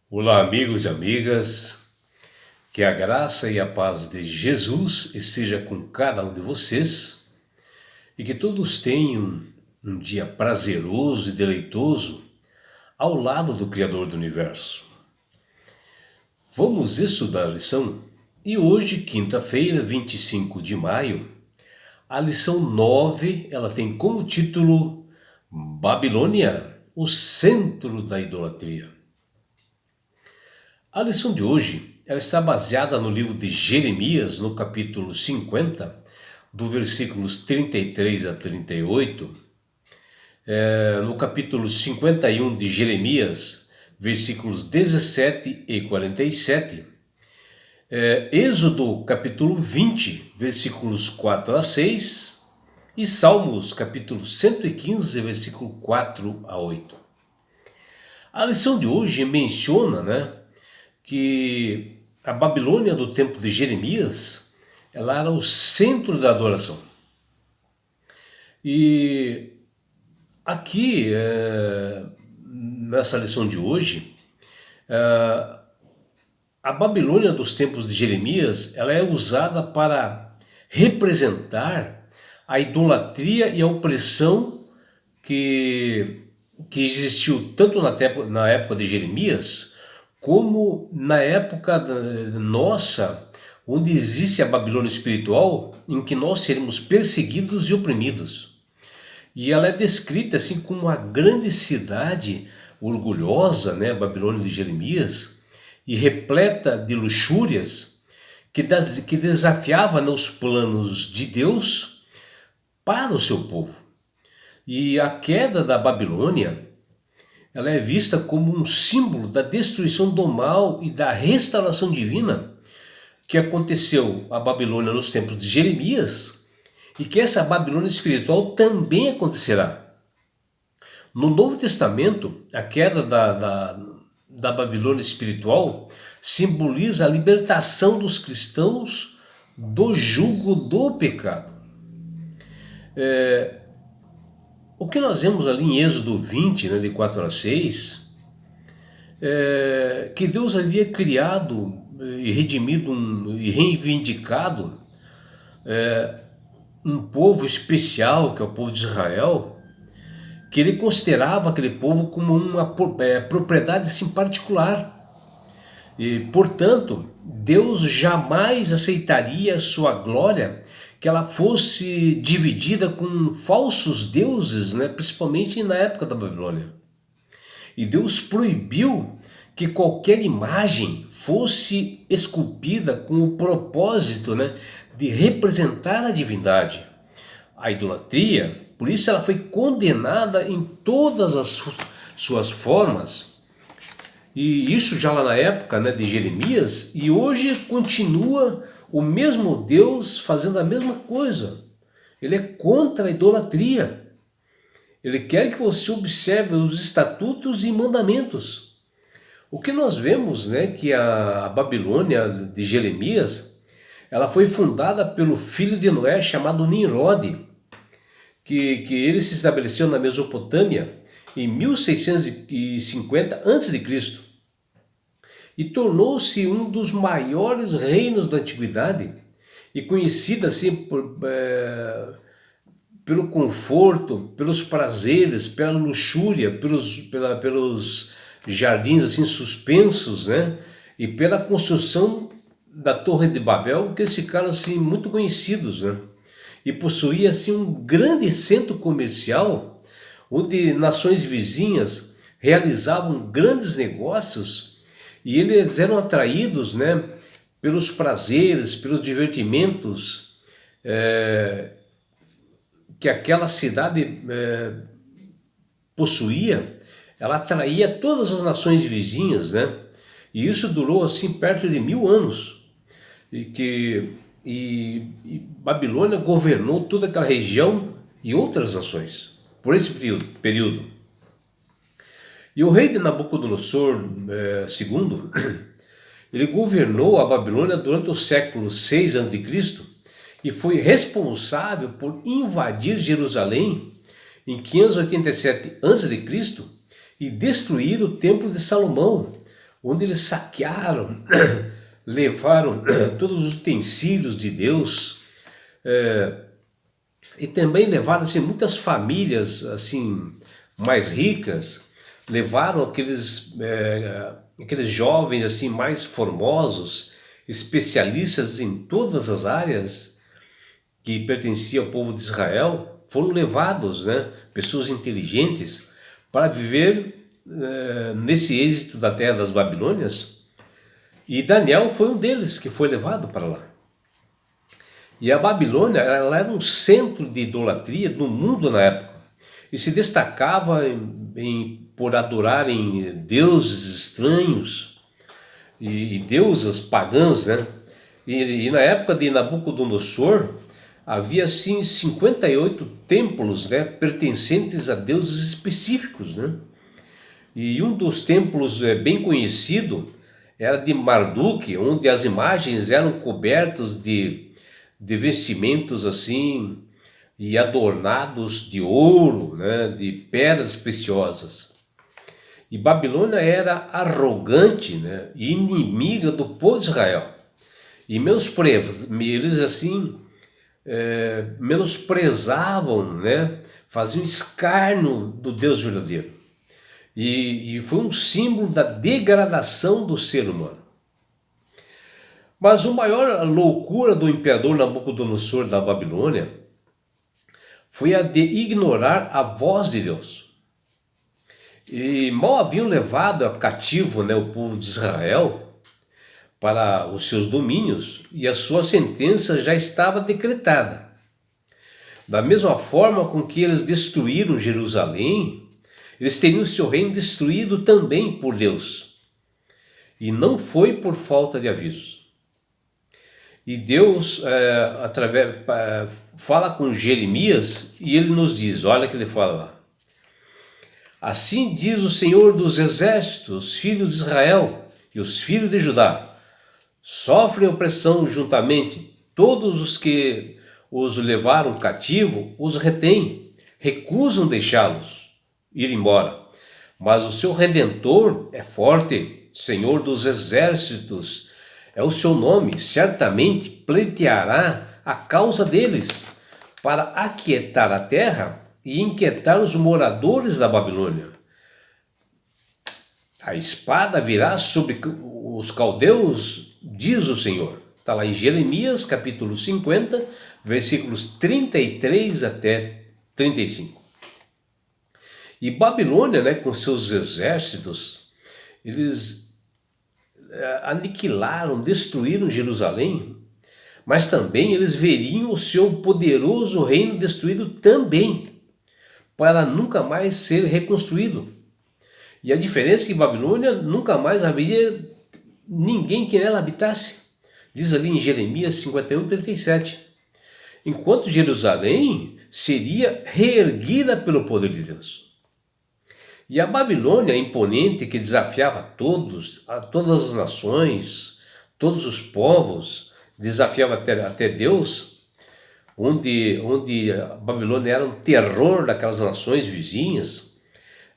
Olá, amigos e amigas, que a graça e a paz de Jesus esteja com cada um de vocês e que todos tenham um dia prazeroso e deleitoso ao lado do Criador do Universo. Vamos estudar a lição e hoje, quinta-feira, 25 de maio, a lição 9, ela tem como título Babilônia, o centro da idolatria. A lição de hoje ela está baseada no livro de Jeremias, no capítulo 50, do versículos 33 a 38, no capítulo 51 de Jeremias, versículos 17 e 47, Êxodo capítulo 20, versículos 4 a 6 e Salmos capítulo 115, versículo 4 a 8. A lição de hoje menciona, que a Babilônia do tempo de Jeremias, ela era o centro da adoração. E aqui, nessa lição de hoje, a Babilônia dos tempos de Jeremias, ela é usada para representar a idolatria e a opressão que existiu tanto na época de Jeremias, como na época nossa, onde existe a Babilônia espiritual, em que nós seremos perseguidos e oprimidos. E ela é descrita assim como uma grande cidade orgulhosa, a Babilônia de Jeremias, e repleta de luxúrias, que desafiava os planos de Deus para o seu povo. E a queda da Babilônia, ela é vista como um símbolo da destruição do mal e da restauração divina que aconteceu à Babilônia nos tempos de Jeremias e que essa Babilônia espiritual também acontecerá. No Novo Testamento, a queda da Babilônia espiritual simboliza a libertação dos cristãos do jugo do pecado. O que nós vemos ali em Êxodo 20, de 4 a 6, que Deus havia criado e redimido e reivindicado um povo especial, que é o povo de Israel, que ele considerava aquele povo como uma propriedade assim, particular. E, portanto, Deus jamais aceitaria a sua glória que ela fosse dividida com falsos deuses, principalmente na época da Babilônia. E Deus proibiu que qualquer imagem fosse esculpida com o propósito de representar a divindade. A idolatria, por isso ela foi condenada em todas as suas formas. E isso já lá na época de Jeremias, e hoje continua o mesmo Deus fazendo a mesma coisa. Ele é contra a idolatria. Ele quer que você observe os estatutos e mandamentos. O que nós vemos, que a Babilônia de Jeremias, ela foi fundada pelo filho de Noé chamado Nimrod, que ele se estabeleceu na Mesopotâmia em 1650 a.C. e tornou-se um dos maiores reinos da antiguidade e conhecida assim pelo conforto, pelos prazeres, pela luxúria, pelos jardins assim suspensos, e pela construção da Torre de Babel, que eles ficaram assim muito conhecidos, e possuía assim um grande centro comercial onde nações vizinhas realizavam grandes negócios. E eles eram atraídos pelos prazeres, pelos divertimentos que aquela cidade possuía. Ela atraía todas as nações vizinhas, e isso durou assim perto de 1000 anos. E Babilônia governou toda aquela região e outras nações por esse período. E o rei de Nabucodonosor II, ele governou a Babilônia durante o século 6 a.C. e foi responsável por invadir Jerusalém em 587 a.C. e destruir o Templo de Salomão, onde eles saquearam, levaram todos os utensílios de Deus, e também levaram assim, muitas famílias assim mais ricas, levaram aqueles jovens assim mais formosos, especialistas em todas as áreas que pertenciam ao povo de Israel, foram levados, né, pessoas inteligentes, para viver nesse êxito da terra das Babilônias, e Daniel foi um deles que foi levado para lá. E a Babilônia, ela era um centro de idolatria no mundo na época, e se destacava por adorarem deuses estranhos e deusas pagãs, né? E na época de Nabucodonosor, havia assim 58 templos, né, pertencentes a deuses específicos, né? E um dos templos bem conhecido era de Marduk, onde as imagens eram cobertas de vestimentos assim e adornados de ouro, né, de pedras preciosas. E Babilônia era arrogante, né, e inimiga do povo de Israel. E eles assim menosprezavam, né, faziam escárnio do Deus verdadeiro. E foi um símbolo da degradação do ser humano. Mas a maior loucura do imperador Nabucodonosor da Babilônia foi a de ignorar a voz de Deus. E mal haviam levado a cativo, né, o povo de Israel para os seus domínios, e a sua sentença já estava decretada. Da mesma forma com que eles destruíram Jerusalém, eles teriam seu reino destruído também por Deus. E não foi por falta de aviso. E Deus fala com Jeremias, e ele nos diz, olha o que ele fala lá. Assim diz o Senhor dos exércitos, os filhos de Israel e os filhos de Judá sofrem opressão juntamente, todos os que os levaram cativo os retêm, recusam deixá-los ir embora. Mas o seu Redentor é forte, Senhor dos exércitos, é o seu nome, certamente pleiteará a causa deles, para aquietar a terra e inquietar os moradores da Babilônia. A espada virá sobre os caldeus, diz o Senhor. Está lá em Jeremias, capítulo 50, versículos 33 até 35. E Babilônia, né, com seus exércitos, eles aniquilaram, destruíram Jerusalém, mas também eles veriam o seu poderoso reino destruído também, para nunca mais ser reconstruído. E a diferença é que Babilônia nunca mais haveria ninguém que nela habitasse. Diz ali em Jeremias 51, 37. Enquanto Jerusalém seria reerguida pelo poder de Deus. E a Babilônia imponente, que desafiava todas as nações, todos os povos, desafiava até Deus, onde a Babilônia era um terror daquelas nações vizinhas.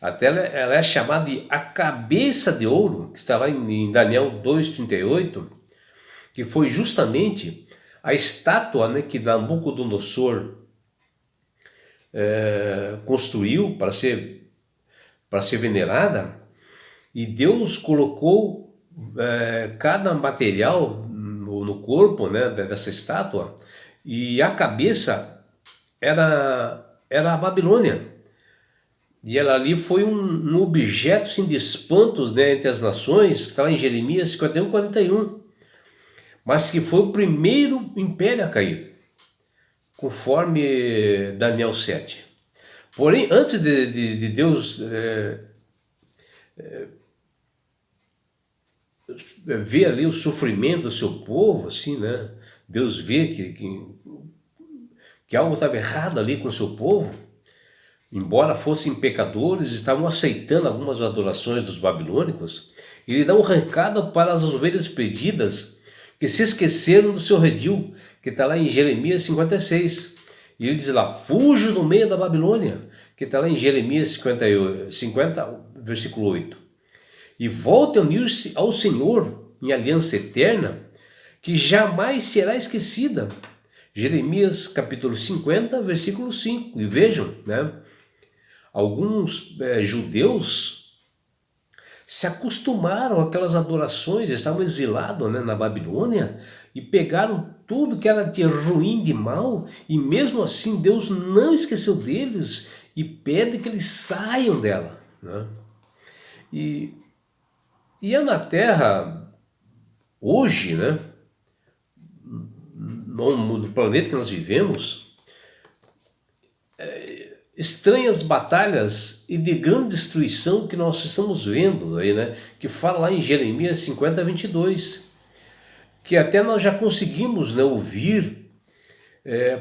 Até ela é chamada de a cabeça de ouro, que está lá em Daniel 2,38, que foi justamente a estátua, né, que Nabucodonosor construiu para ser venerada, e Deus colocou cada material no corpo, né, dessa estátua, e a cabeça era a Babilônia. E ela ali foi um objeto assim, de espantos, né, entre as nações, que está lá em Jeremias 51, 41, mas que foi o primeiro império a cair, conforme Daniel 7. Porém, antes de Deus ver ali o sofrimento do seu povo, assim, né? Deus vê que algo estava errado ali com o seu povo, embora fossem pecadores, estavam aceitando algumas adorações dos babilônicos. Ele dá um recado para as ovelhas perdidas que se esqueceram do seu redil, que está lá em Jeremias 56. E ele diz lá, fuja do meio da Babilônia, que está lá em Jeremias 50, versículo 8. e volte a unir-se ao Senhor em aliança eterna, que jamais será esquecida. Jeremias capítulo 50, versículo 5. E vejam, né? Alguns judeus se acostumaram àquelas adorações, estavam exilados, né, na Babilônia, e pegaram tudo que era de ruim, de mal, e mesmo assim Deus não esqueceu deles e pede que eles saiam dela, né? E é na Terra, hoje, né, no planeta que nós vivemos, estranhas batalhas e de grande destruição que nós estamos vendo aí, né? Que fala lá em Jeremias 50, 22, que até nós já conseguimos, né, ouvir,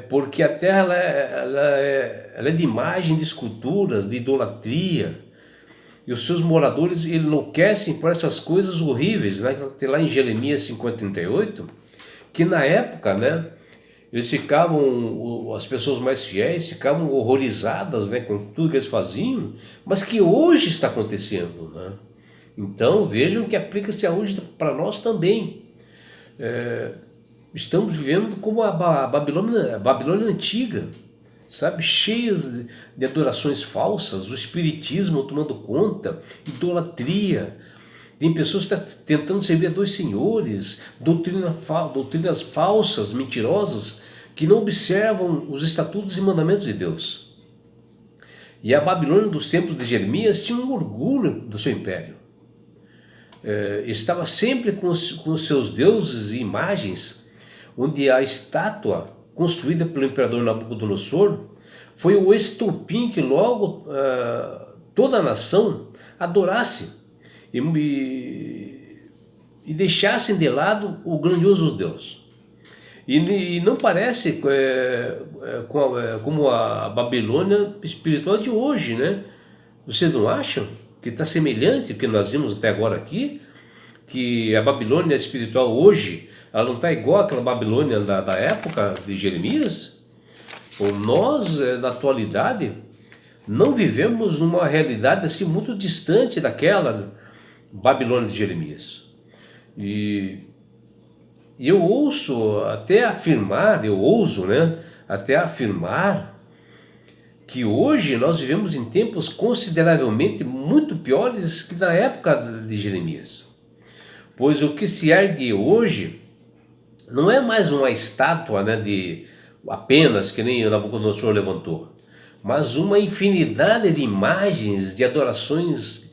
porque a terra ela é de imagem, de esculturas, de idolatria, e os seus moradores enlouquecem por essas coisas horríveis, né? Tem lá em Jeremias 50, 38, que na época, né, eles ficavam, as pessoas mais fiéis ficavam horrorizadas, né, com tudo que eles faziam, mas que hoje está acontecendo, né? Então vejam que aplica-se a hoje para nós também. Estamos vivendo como a Babilônia antiga, sabe, cheias de adorações falsas, o espiritismo tomando conta, idolatria. Tem pessoas que estão tentando servir a dois senhores, doutrinas falsas, mentirosas, que não observam os estatutos e mandamentos de Deus. E a Babilônia dos tempos de Jeremias tinha um orgulho do seu império. Estava sempre com os seus deuses e imagens, onde a estátua construída pelo imperador Nabucodonosor foi o estopim que logo toda a nação adorasse e deixassem de lado o grandioso Deus. E não parece como a Babilônia espiritual de hoje, né? Vocês não acham que está semelhante ao que nós vimos até agora aqui? Que a Babilônia espiritual hoje, ela não está igual àquela Babilônia da época de Jeremias? Ou nós, na atualidade, não vivemos numa realidade assim muito distante daquela Babilônia de Jeremias. E eu ouso até afirmar, que hoje nós vivemos em tempos consideravelmente muito piores que na época de Jeremias. Pois o que se ergue hoje não é mais uma estátua, né, de apenas que nem o Nabucodonosor levantou, mas uma infinidade de imagens, de adorações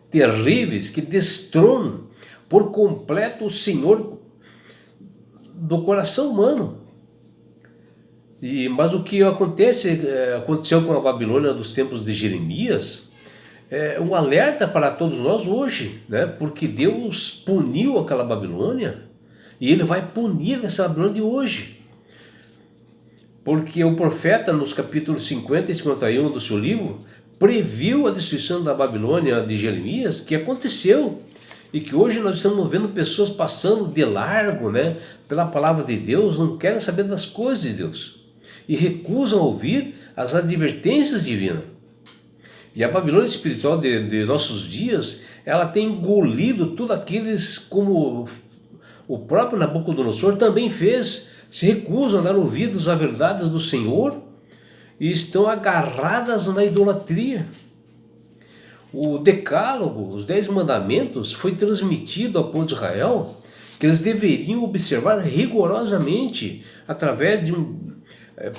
terríveis que destronam por completo o Senhor do coração humano. Mas o que aconteceu com a Babilônia dos tempos de Jeremias é um alerta para todos nós hoje, né? Porque Deus puniu aquela Babilônia e Ele vai punir essa Babilônia de hoje. Porque o profeta, nos capítulos 50 e 51 do seu livro, previu a destruição da Babilônia de Jeremias, que aconteceu, e que hoje nós estamos vendo pessoas passando de largo, né, pela palavra de Deus, não querem saber das coisas de Deus e recusam ouvir as advertências divinas. E a Babilônia espiritual de nossos dias, ela tem engolido tudo aqueles, como o próprio Nabucodonosor também fez, se recusam a dar ouvidos à verdade do Senhor e estão agarradas na idolatria. O decálogo, os 10 mandamentos, foi transmitido ao povo de Israel que eles deveriam observar rigorosamente através de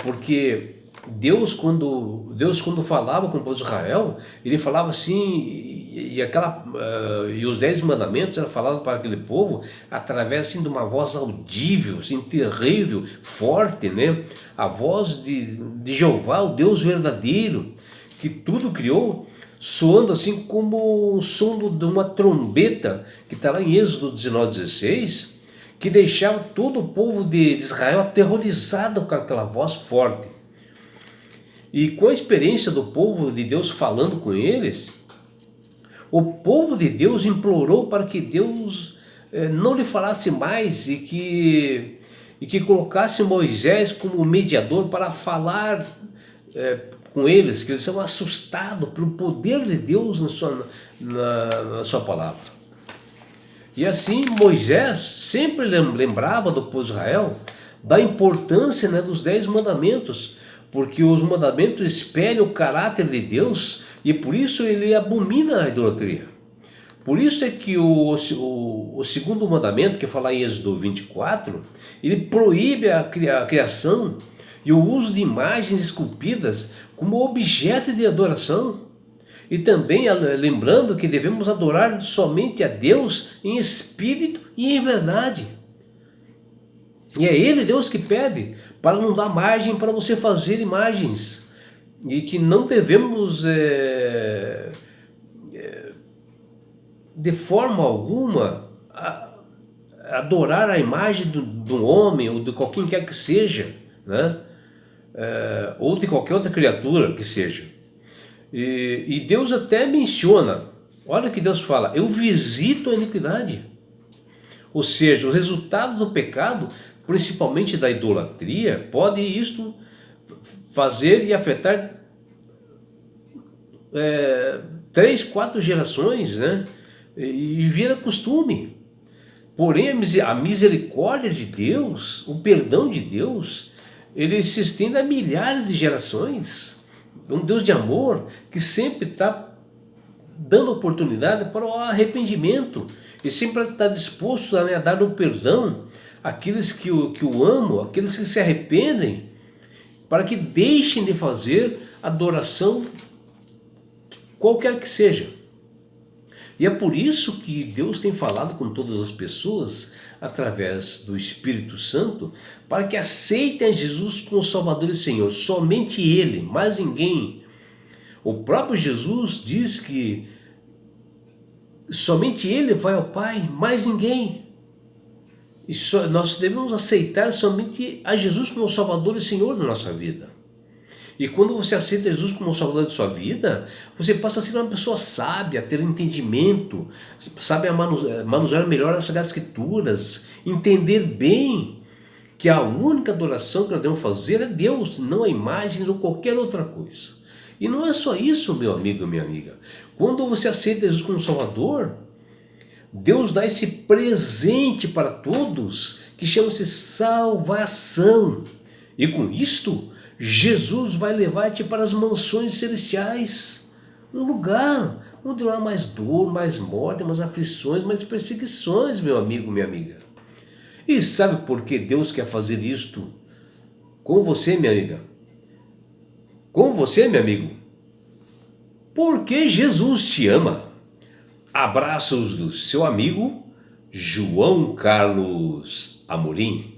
porque Deus quando falava com o povo de Israel, Ele falava assim, e os 10 mandamentos eram falados para aquele povo através assim, de uma voz audível, assim, terrível, forte, né? A voz de Jeová, o Deus verdadeiro, que tudo criou, soando assim como o som de uma trombeta, que está lá em Êxodo 19:16, que deixava todo o povo de Israel aterrorizado com aquela voz forte. E com a experiência do povo de Deus falando com eles, o povo de Deus implorou para que Deus não lhe falasse mais e que colocasse Moisés como mediador para falar com eles, que eles são assustados pelo poder de Deus na sua palavra. E assim Moisés sempre lembrava do povo de Israel da importância, né, dos 10 mandamentos, porque os mandamentos espelham o caráter de Deus e por isso ele abomina a idolatria. Por isso é que o segundo mandamento, que é falar em Êxodo 24, ele proíbe a criação e o uso de imagens esculpidas como objeto de adoração. E também lembrando que devemos adorar somente a Deus em espírito e em verdade. E é Ele, Deus, que pede para não dar margem para você fazer imagens. E que não devemos de forma alguma adorar a imagem do homem ou de qualquer quer que seja, né? Ou de qualquer outra criatura que seja. E Deus até menciona, olha que Deus fala, eu visito a iniquidade. Ou seja, os resultados do pecado, principalmente da idolatria, pode isto fazer e afetar 3, 4 gerações, né? E vira costume. Porém a misericórdia de Deus, o perdão de Deus, ele se estende a milhares de gerações. Um Deus de amor que sempre está dando oportunidade para o arrependimento e sempre está disposto a, né, a dar o perdão àqueles que o amam, àqueles que se arrependem, para que deixem de fazer adoração qualquer que seja. E é por isso que Deus tem falado com todas as pessoas através do Espírito Santo, para que aceitem Jesus como Salvador e Senhor, somente Ele, mais ninguém. O próprio Jesus diz que somente Ele vai ao Pai, mais ninguém. E nós devemos aceitar somente a Jesus como Salvador e Senhor da nossa vida. E quando você aceita Jesus como Salvador de sua vida, você passa a ser uma pessoa sábia, ter entendimento, sabe manusear melhor as Sagradas Escrituras, entender bem que a única adoração que nós devemos fazer é Deus, não a imagens ou qualquer outra coisa. E não é só isso, meu amigo e minha amiga. Quando você aceita Jesus como Salvador, Deus dá esse presente para todos que chama-se salvação. E com isto, Jesus vai levar-te para as mansões celestiais, um lugar onde não há mais dor, mais morte, mais aflições, mais perseguições, meu amigo, minha amiga. E sabe por que Deus quer fazer isto com você, minha amiga? Com você, meu amigo? Porque Jesus te ama. Abraços do seu amigo João Carlos Amorim.